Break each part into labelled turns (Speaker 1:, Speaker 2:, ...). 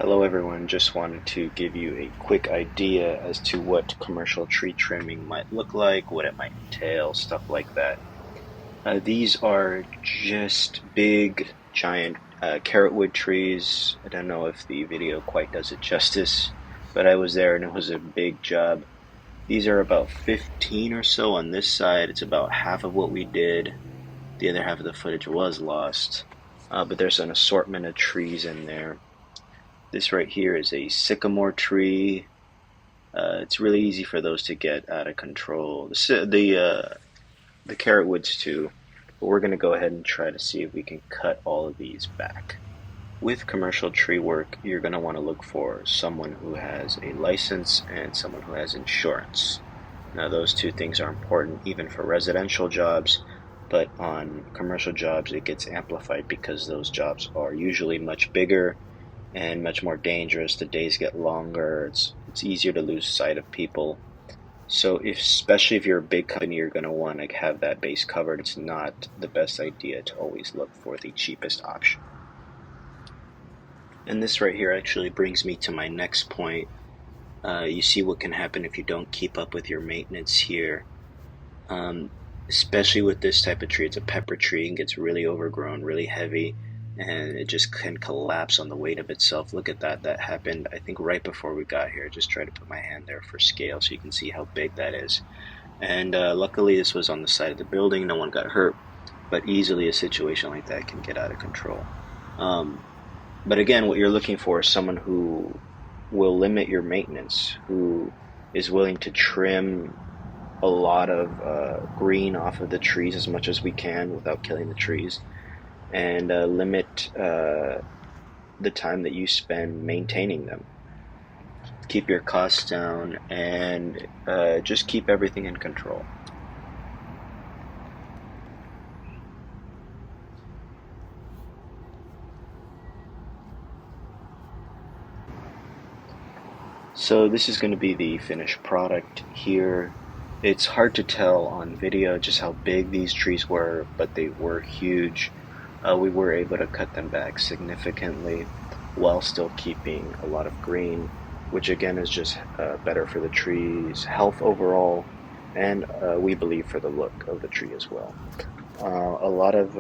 Speaker 1: Hello everyone, just wanted to give you a quick idea as to what commercial tree trimming might look like, what it might entail, stuff like that. These are just big, giant carrotwood trees. I don't know if the video quite does it justice, but I was there and it was a big job. These are about 15 or so on this side. It's about half of what we did. The other half of the footage was lost, but there's an assortment of trees in there. This right here is a sycamore tree. It's really easy for those to get out of control. The carrot woods too, but we're going to go ahead and try to see if we can cut all of these back. With commercial tree work, you're going to want to look for someone who has a license and someone who has insurance. Now those two things are important even for residential jobs, but on commercial jobs it gets amplified because those jobs are usually much bigger and much more dangerous. The days get longer. It's easier to lose sight of people. So especially if you're a big company, you're going to want to have that base covered. It's not the best idea to always look for the cheapest option. And this right here actually brings me to my next point. You see what can happen if you don't keep up with your maintenance here. Especially with this type of tree, it's a pepper tree and gets really overgrown, really heavy, and it just can collapse on the weight of itself. Look at that. That happened, I think, right before we got here. Just try to put my hand there for scale so you can see how big that is. And luckily, this was on the side of the building. No one got hurt, but easily a situation like that can get out of control. But again, what you're looking for is someone who will limit your maintenance, who is willing to trim a lot of green off of the trees as much as we can without killing the trees, and limit the time that you spend maintaining them. Keep your costs down and just keep everything in control. So this is going to be the finished product here. It's hard to tell on video just how big these trees were, but they were huge. We were able to cut them back significantly while still keeping a lot of green, which again is just better for the tree's health overall, and we believe for the look of the tree as well. A lot of,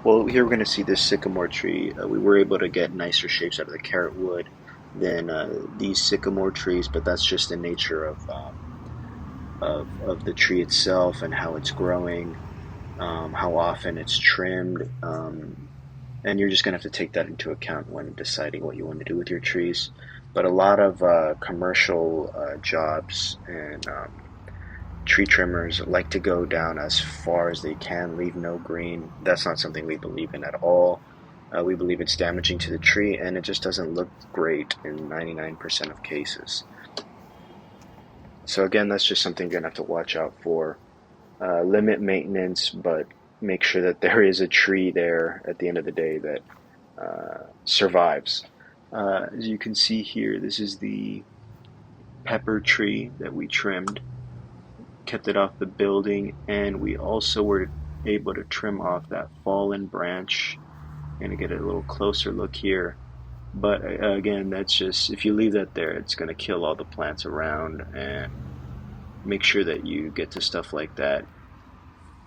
Speaker 1: well, here we're going to see this sycamore tree. We were able to get nicer shapes out of the carrot wood than these sycamore trees, but that's just the nature of the tree itself and how it's growing, how often it's trimmed, and you're just going to have to take that into account when deciding what you want to do with your trees. But a lot of commercial jobs and tree trimmers like to go down as far as they can, leave no green. That's not something we believe in at all. We believe it's damaging to the tree, and it just doesn't look great in 99% of cases. So again, that's just something you're going to have to watch out for. Limit maintenance, but make sure that there is a tree there at the end of the day that survives. As you can see here, this is the pepper tree that we trimmed, kept it off the building, and we also were able to trim off that fallen branch. Going to get a little closer look here, but again, that's just, if you leave that there, it's going to kill all the plants around. And make sure that you get to stuff like that.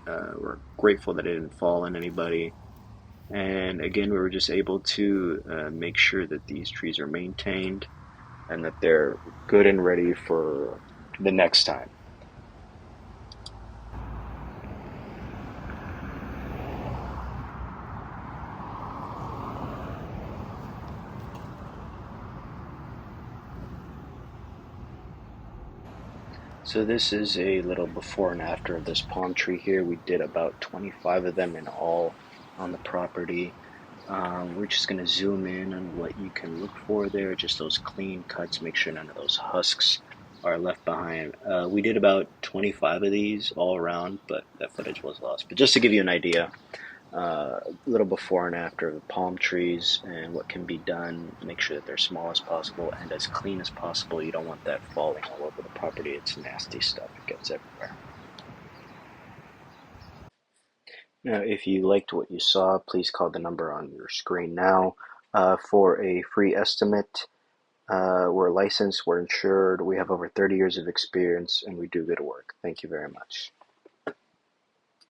Speaker 1: We're grateful that it didn't fall on anybody, and again, we were just able to make sure that these trees are maintained and that they're good and ready for the next time. So this is a little before and after of this palm tree here. We did about 25 of them in all on the property. We're just going to zoom in on what you can look for there, just those clean cuts, make sure none of those husks are left behind. We did about 25 of these all around, but that footage was lost. But just to give you an idea, a little before and after of the palm trees and what can be done. Make sure that they're small as possible and as clean as possible. You don't want that falling all over the property. It's nasty stuff. It gets everywhere. Now, if you liked what you saw, please call the number on your screen now for a free estimate. We're licensed, we're insured, we have over 30 years of experience, and we do good work. Thank you very much.